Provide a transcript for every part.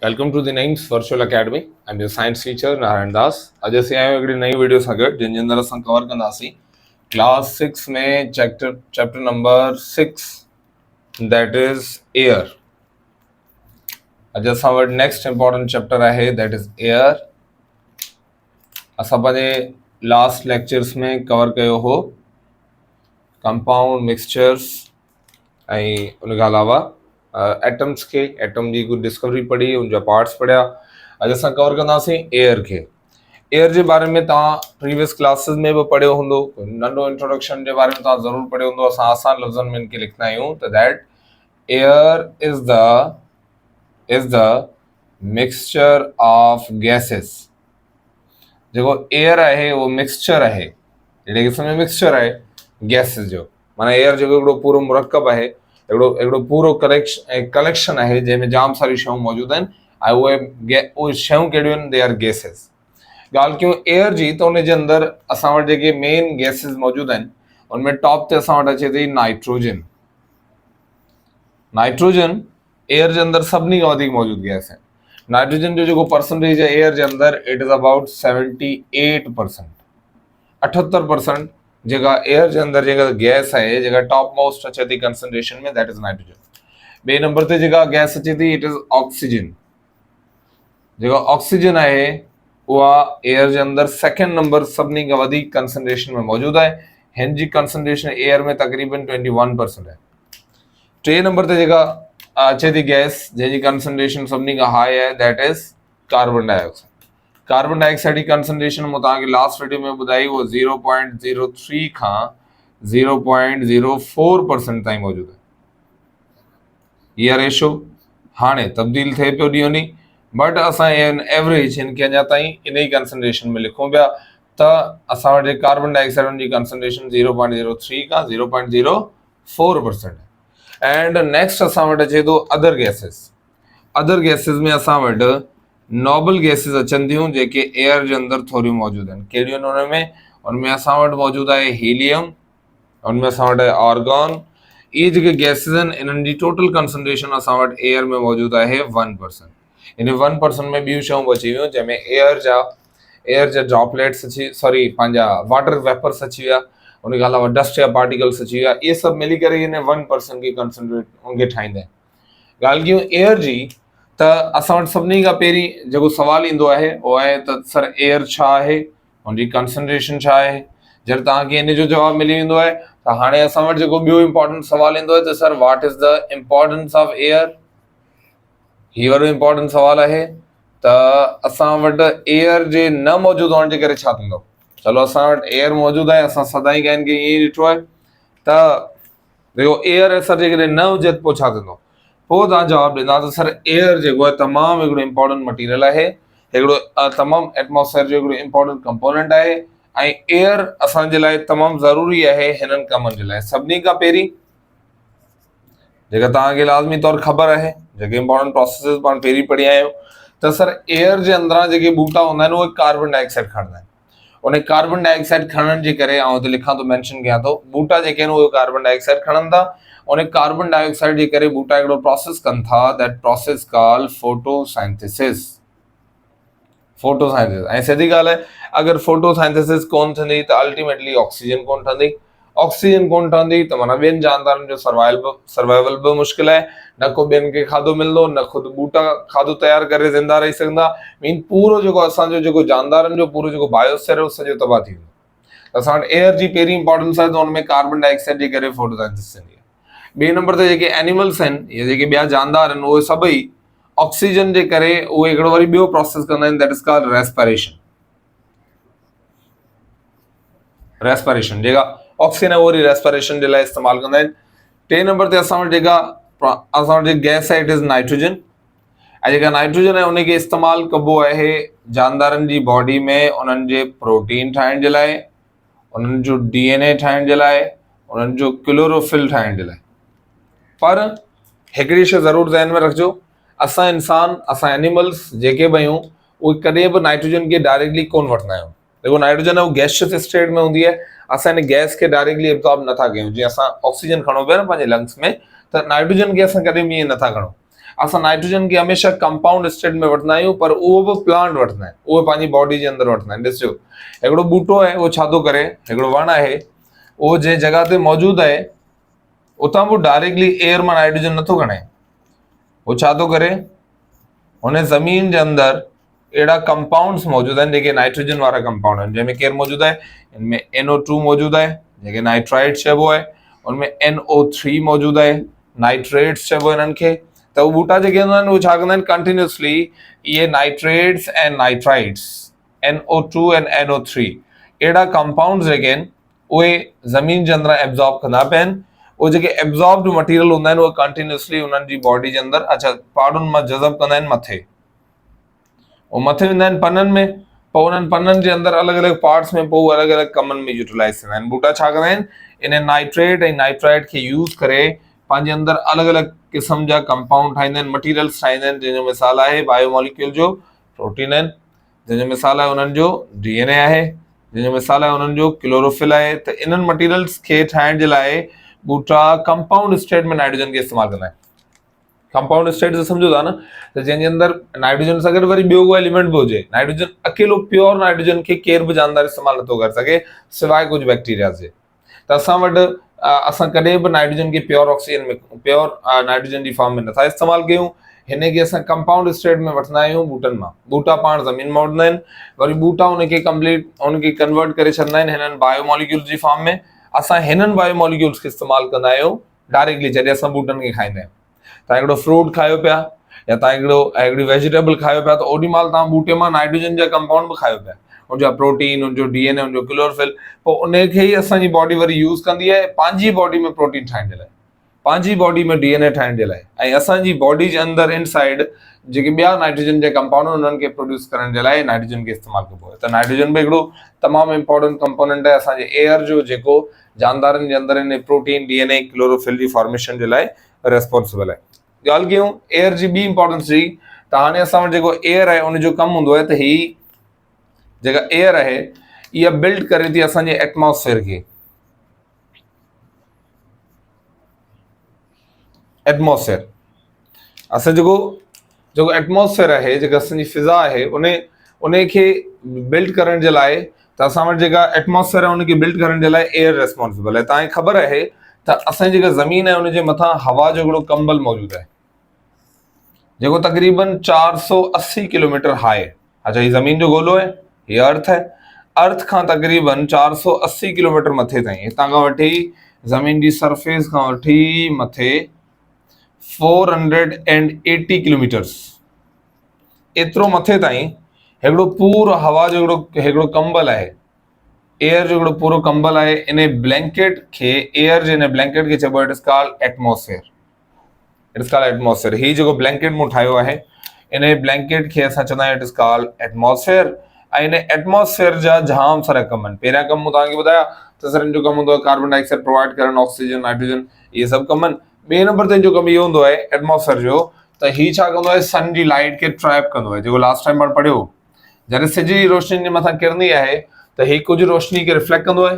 Welcome to the Names Virtual Academy. I'm your science teacher Narayan Das. अॼु असीं आहियूं हिकिड़ी नई वीडियो सां गॾु जिन जे अंदरि असां कवर कंदासीं क्लास 6 में chapter number 6 that is air. अॼु असां वटि नेक्स्ट इंपॉर्टेंट चैप्टर आहे दैट इज एयर। असां पंहिंजे लास्ट लेक्चर्स में कवर कयो हो कंपाउंड मिक्सचर्स ऐं उन खां अलावा एटम्स के एटम जी कुछ डिस्कवरी पढ़ी उनजा पार्ट्स पढ़िया। अॼु असां कवर कंदासीं एयर के। एयर जे बारे में तव्हां प्रीवियस क्लासेस में भी पढ़ियो हूंदो, नंढो इंट्रोडक्शन जे बारे में तव्हां ज़रूर पढ़ियो हूंदो। असां आसान लफ़्ज़नि में इनके लिखंदा आहियूं त that air is the mixture of gases. जेको एयर आहे उहो मिक्सचर आहे, जहिड़े क़िस्म में मिक्सचर आहे गैसेस जो, माना एयर जेको हिकिड़ो पूरो मुरकब आहे, हिकिड़ो पूरो कलेक्शन आहे जंहिंमें जाम सारी शयूं मौजूदु आहिनि ऐं उहे शयूं कहिड़ियूं आहिनि, दे आर गैसेस। ॻाल्हि कयूं एयर जी त उन जे अंदरि असां वटि जेके मेन गैसेस मौजूदु आहिनि उनमें टॉप ते असां वटि अचे थी नाइट्रोजन। नाइट्रोजन एयर जे अंदरि सभिनी खां वधीक मौजूदु गैस आहे। नाइट्रोजन जो जेको परसेंटेज आहे एयर जे अंदरि इट इज़ अबाउट 78%। 78% जेका एयर जे अंदरि जेका गैस आहे, जेका टॉप मोस्ट अचे थी कंसंट्रेशन में, दैट इज नाइट्रोजन। ॿिए नंबर ते जेका गैस अचे थी इट इज़ ऑक्सीजन। जेका ऑक्सीजन आहे उहा एयर जे अंदरि सेकेंड नंबर सभिनी खां वधीक कंसंट्रेशन में मौजूदु आहे। हिन जी कंसंट्रेशन एयर में तक़रीबन 21% आहे। टे नंबर ते जेका अचे थी गैस जंहिंजी कंसंट्रेशन सभिनी खां हाई आहे that is carbon dioxide. Carbon dioxide की कंसंट्रेशन मूं तव्हांखे लास्ट वीडियो में ॿुधाई वो 0.03 खां 0.04% ताईं मौजूदु आहे। इहा रेशो हाणे तब्दील थिए पियो ॾींहों ॾींहुं, बट असां एवरेज हिनखे अञा ताईं इन ई कंसंट्रेशन में लिखूं पिया त असां वटि कार्बन डाइऑक्साइड जी कंसंट्रेशन 0.03 खां 0.04% आहे। एंड नेक्स्ट असां वटि अचे थो अदर गैसेस। अदर गैसेस में असां वटि नॉबल गैसेस अचनि थियूं जेके एयर जे अंदरि थोरियूं मौजूदु आहिनि। कहिड़ियूं आहिनि उनमें असां वटि मौजूदु आहे हीलियम, उनमें असां वटि आहे आर्गॉन। इहे जेके गैसेस आहिनि इन्हनि जी टोटल कंसंट्रेशन असां वटि एयर में मौजूदु आहे 1%। इन 1% में ॿियूं शयूं बची वियूं जंहिंमें एयर जा ड्रॉपलेट्स पंहिंजा वाटर वेपर्स अची विया, उन खां अलावा डस्ट या पार्टिकल्स अची विया। इहे सभु मिली करे इन 1% खे कंसंट्रेट उनखे ठाहींदा आहिनि। ॻाल्हि कयूं एयर जी त असां वटि सभिनी खां पहिरीं जेको सवाल ईंदो आहे उहो आहे त सर एयर छा आहे, हुनजी कंसंट्रेशन छा आहे। जॾहिं तव्हांखे इन जो जवाबु मिली वेंदो आहे त हाणे असां वटि जेको ॿियो इंपॉर्टेंट सवाल ईंदो आहे त sir what is the importance of air. हीउ वॾो इंपॉर्टेंट सवाल आहे त असां वटि एयर जे न मौजूदु हुअण जे करे छा थींदो। चलो असां वटि एयर मौजूदु आहे, असां सदाईं कंहिं खे ईअं ई ॾिठो आहे त जेको एयर सर जेकॾहिं न हुजे त पोइ छा थींदो। पोइ तव्हां जवाबु ॾींदा त सर एयर जेको आहे तमामु हिकिड़ो इंपॉर्टेंट मटीरियल आहे, हिकिड़ो तमामु एटमॉस्फेयर जो हिकिड़ो इंपॉर्टेंट कंपोनेंट आहे ऐं एयर असांजे लाइ तमामु ज़रूरी आहे हिननि कमनि जे लाइ। सभिनी खां पहिरीं जेका तव्हांखे लाज़मी तौरु ख़बर आहे, जेके इंपॉर्टेंट प्रोसेसिस पाण पहिरीं पढ़ी आया आहियूं त सर एयर जे अंदरां जेके बूटा हूंदा आहिनि उहे कार्बन डाइऑक्साइड खणंदा आहिनि। उन कार्बन डाइऑक्साइड खणण जे करे हिते लिखां थो, मेंशन कयां थो, बूटा जेके आहिनि उहे कार्बन डाइऑक्साइड खणनि था। उन कार्बन डाइऑक्साइड जे करे बूटा हिकिड़ो प्रोसेस कनि था, दैट प्रोसेस कॉल्ड फोटोसाइंथिसिस। फोटोसाइंथिसिस ऐं सिधी ॻाल्हि आहे, अगरि फोटोसाइंथिसिस कोन थींदी त अल्टीमेटली ऑक्सीजन कोन ठहंदी। ऑक्सीजन कोन ठहंदी त माना ॿियनि जानदारनि जो सर्वाइवल बि मुश्किल आहे। न को ॿियनि खे खाधो मिलंदो, न ख़ुदि बूटा खाधो तयारु करे ज़िंदा रही सघंदा। मीन पूरो जेको असांजो जेको जानदारनि जो पूरो जेको बायोस्फीयर आहे उहो सॼो तबाह थी वेंदो। असां वटि एयर जी पहिरीं इंपॉर्टेंस आहे त हुनमें कार्बन डाइऑक्साइड जे करे फोटोसाइंथिसिस थींदी आहे। ॿिए नंबर ते जेके एनिमल्स आहिनि या जेके ॿिया जानदार आहिनि उहे सभई ऑक्सीजन जे करे उहे हिकिड़ो वरी ॿियो प्रोसेस कंदा आहिनि, that is called respiration. Respiration जेका ऑक्सीजन आहे उहो वरी रेस्पिरेशन जे लाइ इस्तेमालु कंदा आहिनि। टे नंबर ते असां वटि जेका गैस आहे इट इज़ नाइट्रोजन। ऐं जेका नाइट्रोजन आहे उनखे इस्तेमालु कबो आहे जानदारनि जी बॉडी में उन्हनि जे प्रोटीन ठाहिण जे लाइ, उन्हनि जो DNA ठाहिण जे लाइ, उन्हनि जो क्लोरोफिल ठाहिण जे लाइ। पर हिकिड़ी शइ ज़रूरु ज़हन में रखिजो, असां इंसान, असां एनिमल्स जेके बि आहियूं उहे कॾहिं बि नाइट्रोजन खे डायरेक्टली कोन वठंदा आहियूं। जेको नाइट्रोजन आहे उहो गैसियस स्टेट में हूंदी आहे, असां हिन गैस खे डायरेक्टली एब्जॉर्ब नथा कयूं। जीअं असां ऑक्सीजन खणो पिया न पंहिंजे लंग्स में, त नाइट्रोजन खे असां कॾहिं बि ईअं नथा खणूं। असां नाइट्रोजन खे हमेशह कंपाउंड स्टेट में वठंदा आहियूं, पर उहो बि प्लांट वठंदा आहिनि, उहे पंहिंजी बॉडी जे अंदरि वठंदा आहिनि। ॾिसो हिकिड़ो ॿूटो आहे, उहो छा थो करे, हिकिड़ो वण आहे, उहो जंहिं जॻह ते मौजूदु आहे उतां बि डायरेक्टली एयर मां नाइट्रोजन नथो खणे, उहो छा थो करे, हुन ज़मीन जे अंदरि अहिड़ा कंपाउंड्स मौजूदु आहिनि जेके नाइट्रोजन वारा कंपाउंड आहिनि, जंहिंमें केरु मौजूदु आहे, इनमें NO2 मौजूदु आहे जेके नाइट्राइट चइबो आहे, उनमें NO3 मौजूदु आहे, नाइट्रेट्स चइबो आहे इन्हनि खे। त उहे ॿूटा जेके हूंदा आहिनि उहे छा कंदा आहिनि, कंटिन्यूसली इहे नाइट्रेट्स ऐं नाइट्राइट्स NO2 ऐं NO3 अहिड़ा कंपाउंड्स जेके आहिनि उहे ज़मीन जे अंदरां एब्ज़ॉर्ब कंदा पिया आहिनि। उहे जेके एब्ज़ॉर्ब्ड मटीरियल हूंदा आहिनि उहे कंटिन्यूसली उन्हनि जी बॉडी जे अंदरि पाड़ुनि मां जज़ब कंदा आहिनि मथे, उहे मथे वेंदा आहिनि पननि में, पोइ उन्हनि पननि जे अंदरि अलॻि अलॻि पार्ट्स में पोइ अलॻि अलॻि कमनि में यूटिलाइज़ थींदा आहिनि। ॿूटा छा कंदा आहिनि, इन नाइट्रेट ऐं नाइट्राइट खे यूज़ करे पंहिंजे अंदरि अलॻि अलॻि क़िस्म जा कंपाउंड ठाहींदा आहिनि, मटीरियल्स ठाहींदा आहिनि, जंहिंजो मिसाल आहे बायोमोलिक्यूल जो प्रोटीन आहिनि, जंहिंजो मिसाल आहे उन्हनि जो DNA आहे, जंहिंजो मिसाल आहे उन्हनि जो क्लोरोफिल आहे। त इन्हनि मटीरियल्स खे ठाहिण जे लाइ ॿूटा कंपाउंड स्टेट में नाइट्रोजन खे इस्तेमालु कंदा आहिनि। कंपाउंड स्टेट जो सम्झो था न, त जंहिंजे अंदरि नाइट्रोजन सां गॾु वरी ॿियो को एलिमेंट बि हुजे। नाइट्रोजन अकेलो प्योर नाइट्रोजन खे केर बि जानदार इस्तेमालु नथो करे सघे सवाइ कुझु बैक्टीरिया जे। त असां वटि असां कॾहिं बि नाइट्रोजन खे प्योर ऑक्सीजन में प्योर नाइट्रोजन जी फॉर्म में नथा इस्तेमालु कयूं, हिन खे असां कंपाउंड स्टेट में वठंदा आहियूं ॿूटनि मां। ॿूटा पाण ज़मीन मां वठंदा आहिनि, वरी ॿूटा हुनखे हुनखे कन्वर्ट करे छॾींदा आहिनि हिननि बायोमोलिक्यूल्स जी फॉर्म में। असां हिननि बायोमोलिक्यूल्स खे इस्तेमालु कंदा आहियूं डायरेक्टली जॾहिं असां ॿूटनि खे खाईंदा आहियूं। तव्हां हिकिड़ो फ्रूट खायो पिया या तव्हां हिकिड़ी वेजिटेबल खायो पिया, त ओॾी महिल तव्हां ॿूटे मां नाइट्रोजन जा कंपाउंड बि खायो पिया, हुनजा प्रोटीन, हुनजो DNA, हुनजो क्लोरोफिल, पोइ उनखे ई असांजी बॉडी वरी यूज़ कंदी आहे पंहिंजी बॉडी में प्रोटीन ठाहिण जे लाइ, पंहिंजी बॉडी में DNA ठाहिण जे लाइ, ऐं असांजी बॉडी जे अंदरि इनसाइड जेके ॿिया नाइट्रोजन जा कंपाउंड उन्हनि खे प्रोड्यूस करण जे लाइ नाइट्रोजन खे इस्तेमालु कबो आहे। त नाइट्रोजन बि हिकिड़ो तमामु इंपॉर्टेंट कंपोनेंट आहे असांजे एयर जो, जेको जानदारनि जे अंदरि इन प्रोटीन, DNA, क्लोरोफिल जी फॉर्मेशन जे लाइ रेस्पॉन्सिबल आहे। ॻाल्हि कयूं एयर जी ॿी इंपॉर्टेंस जी, त हाणे असां वटि जेको एयर आहे उनजो कमु हूंदो आहे त ही जेका एयर आहे इहा बिल्ड करे थी असांजे एटमॉस्फेयर खे। एटमॉस्फेयर असां जेको एटमॉस्फेयर आहे, जेका असांजी फिज़ा आहे, उनखे बिल्ड करण जे लाइ त असां वटि जेका एटमॉस्फेयर आहे उनखे बिल्ड करण जे लाइ एयर रेस्पॉन्सिबल आहे। तव्हांखे ख़बर आहे त असांजी जेका ज़मीन आहे उनजे मथां हवा जो हिकिड़ो कंबल मौजूदु आहे जेको तक़रीबन 480 किलोमीटर हाई आहे। अच्छा, हीअ ज़मीन जो गोलो है, हीअ अर्थ है, अर्थ खां तक़रीबन 480 किलोमीटर मथे ताईं, हितां खां वठी ज़मीन जी सरफेस खां वठी मथे 480 किलोमीटर्स, एतिरो मथे ताईं हिकिड़ो पूरो हवा जो हिकिड़ो कंबल आहे, एयर जो हिकिड़ो पूरो कंबल आहे। इन ब्लैंकेट खे, एयर जे इन ब्लैंकेट खे चइबो आहे, it is called atmosphere. It is called atmosphere. ही जेको ब्लैंकेट मूं ठाहियो आहे, इन ब्लैंकेट खे असां चवंदा आहियूं इट इज़ कॉल्ड एटमॉस्फेयर। ऐं इन एटमॉस्फेयर जा जाम सारा कम आहिनि। पहिरियां कम मूं तव्हांखे ॿुधाया त सर जो कमु हूंदो आहे कार्बन डाइऑक्साइड प्रोवाइड करणु, ऑक्सीजन, नाइट्रोजन, इहे सभु कम आहिनि। ॿिए नंबर ते जो कमु इहो हूंदो आहे एटमॉस्फेयर जो, त ही छा कंदो आहे, सन जी लाइट खे ट्रैप कंदो आहे। जेको लास्ट टाइम पाण पढ़ियो, जॾहिं सिज जी रोशनी जे मथां किरंदी आहे त ही कुझु रोशनी खे रिफ्लेक्ट कंदो आहे,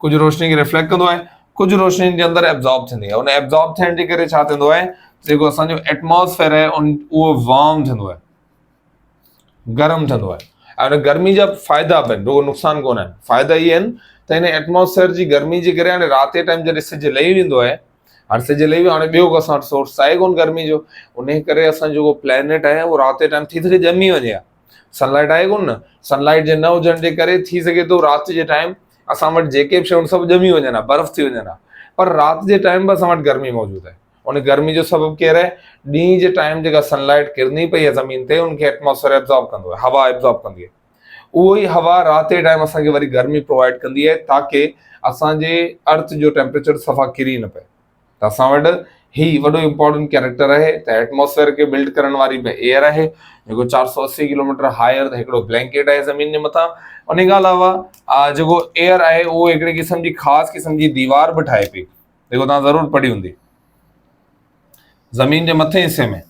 कुझु रोशनी खे रिफ्लेक्ट कंदो आहे, कुझु रोशनी जे अंदरि एब्ज़ॉर्ब थींदी आहे। उन एब्ज़ॉर्ब थियण जे करे छा थींदो आहे, जेको असांजो एटमॉस्फेयर आहे उहो वार्म थींदो आहे, गरम थींदो आहे। ऐं उन गर्मी जा फ़ाइदा बि आहिनि, रुॻो नुक़सान कोन आहिनि। फ़ाइदा इहे आहिनि त हिन एटमॉस्फेयर जी गर्मी जे करे हाणे राति जे टाइम जॾहिं सिज लही वेंदो आहे, हाणे सिज लही वियो, हाणे ॿियो को असां वटि सोर्स आहे कोन गर्मी जो, उन करे असां जेको प्लैनेट आहे उहो राति जे टाइम थी सघे ॼमी वञे हा। सनलाइट आहे कोन न, सनलाइट जे न हुजण जे करे थी सघे थो राति जे टाइम असां वटि जेके बि शयूं सभु ॼमी वञनि हा, बर्फ़ थी वञनि हा, पर राति जे टाइम बि असां वटि गर्मी मौजूदु आहे। उन गर्मी जो सबबु केरु आहे, ॾींहं जे टाइम जेका सनलाइट किरनी पई आहे ज़मीन ते, उनखे एटमॉस्फेयर एब्ज़ॉर्ब कंदो आहे, हवा एब्ज़ॉर्ब कंदी आहे। उहो ई हवा राति जे टाइम असांखे वरी गर्मी प्रोवाइड कंदी आहे, ताकी असांजे अर्थ जो टेम्परेचर सफ़ा किरी न पए। त असां वटि ही वॾो इंपॉर्टेंट कैरेक्टर आहे त एटमॉस्फेयर खे बिल्ड करण वारी बि एयर आहे, जेको 480 किलोमीटर हायर, हिकिड़ो ब्लैंकेट आहे ज़मीन जे मथां। उन खां अलावा जेको एयर आहे उहो हिकिड़े क़िस्म जी ख़ासि क़िस्म जी दीवार बि ठाहे पई, जेको तव्हां ज़रूरु पढ़ी हूंदी। ज़मीन जे मथे हिसे में,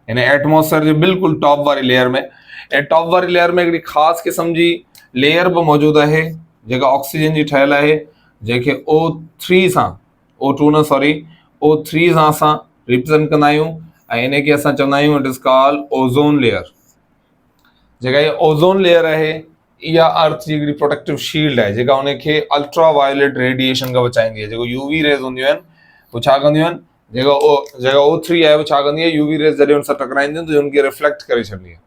हिन एटमॉस्फेयर जे बिल्कुलु टॉप वारी लेयर में, ऐं टॉप वारी लेयर में हिकिड़ी ख़ासि क़िस्म जी लेयर बि मौजूदु आहे जेका ऑक्सीजन जी ठहियलु आहे, जंहिंखे O3 सां, O2 न सॉरी, O3 सां असां रिप्रेजेंट कंदा आहियूं ऐं इन खे असां चवंदा आहियूं it is called ozone layer. जेका ये ओज़ोन लेयर आहे इहा अर्थ जी हिकिड़ी प्रोटेक्टिव शील्ड आहे जेका उनखे अल्ट्रा वायलेट रेडिएशन खां बचाईंदी आहे। जेको यूवी रेज़ हूंदियूं आहिनि उहो छा कंदियूं आहिनि, जेका O3 आहे उहो छा कंदी आहे, यूवी रेज़ जॾहिं हुन सां टकराईंदियूं आहिनि त हुनखे रिफ्लेक्ट करे छॾंदी आहे।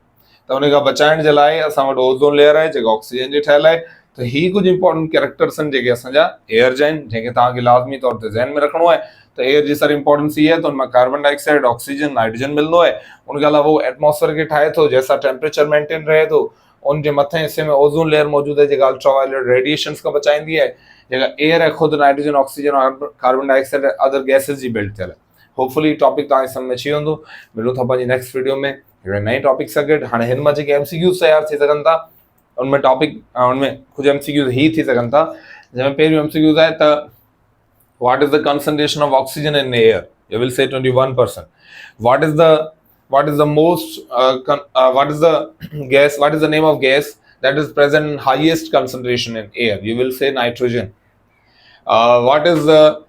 त उन खां बचाइण जे लाइ असां वटि ओज़ोन लेयर आहे जेका ऑक्सीजन जी ठहियल आहे। त ही कुझु इंपॉर्टेंट कैरेक्टर्स आहिनि जेके असांजा एयर जा आहिनि, जंहिंखे तव्हांखे लाज़मी तौर ते ज़हन में रखिणो आहे। त एयर जी सर इंपॉर्टेंस इहा आहे त हुनमां कार्बन डाइऑक्साइड, ऑक्सीजन, नाइट्रोजन मिलंदो आहे। उनखे अलावा उहो एटमॉस्फेयर खे ठाहे थो जंहिंसां टेम्परेचर मेंटेन रहे थो। उनजे मथे हिस्से में ओज़ोन लेयर मौजूदु आहे जेका अल्ट्रा वायलेट रेडिएशंस खां बचाईंदी आहे। जेका एयर आहे ख़ुदि नाइट्रोजन, ऑक्सीजन और कार्बन डाइऑक्साइड अदर गैसेस जी बिल्ड थियल आहे। होपफुली टॉपिक तव्हांखे सम्झ में अची वेंदो। मिलूं था पंहिंजी नेक्स्ट वीडियो में हिकिड़े नए टॉपिक सां गॾु। हाणे हिन मां जेके MCQs तयारु थी सघनि था उनमें टॉपिक उनमें कुझु MCQs ही थी सघनि था, जंहिंमें पहिरियों MCQs आहे त what is the concentration of oxygen in air? You will say 21%. What is the most what is the gas, what is the name of gas that is present in highest concentration in air? You will say nitrogen. What is the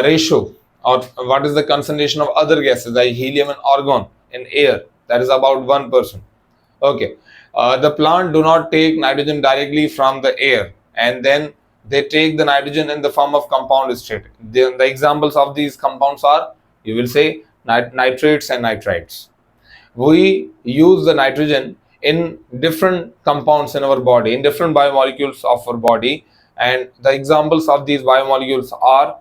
ratio or what is the concentration of other gases like helium and argon in air? That is about 1%. Okay. The plant do not take nitrogen directly from the air, and then they take the nitrogen in the form of compound state. The examples of these compounds are, you will say, nitrates and nitrites. We use the nitrogen in different compounds in our body, in different biomolecules of our body, and the examples of these biomolecules are,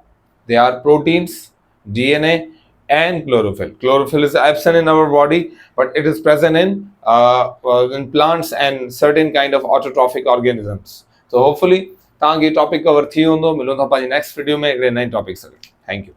they are proteins, DNA, and chlorophyll. Chlorophyll is absent in our body, but it is present in plants and certain kind of autotrophic organisms. So hopefully तव्हांखे topic cover थी वेंदो। मिलूं था पंहिंजी next video में हिकिड़े नए topic सां। Thank you.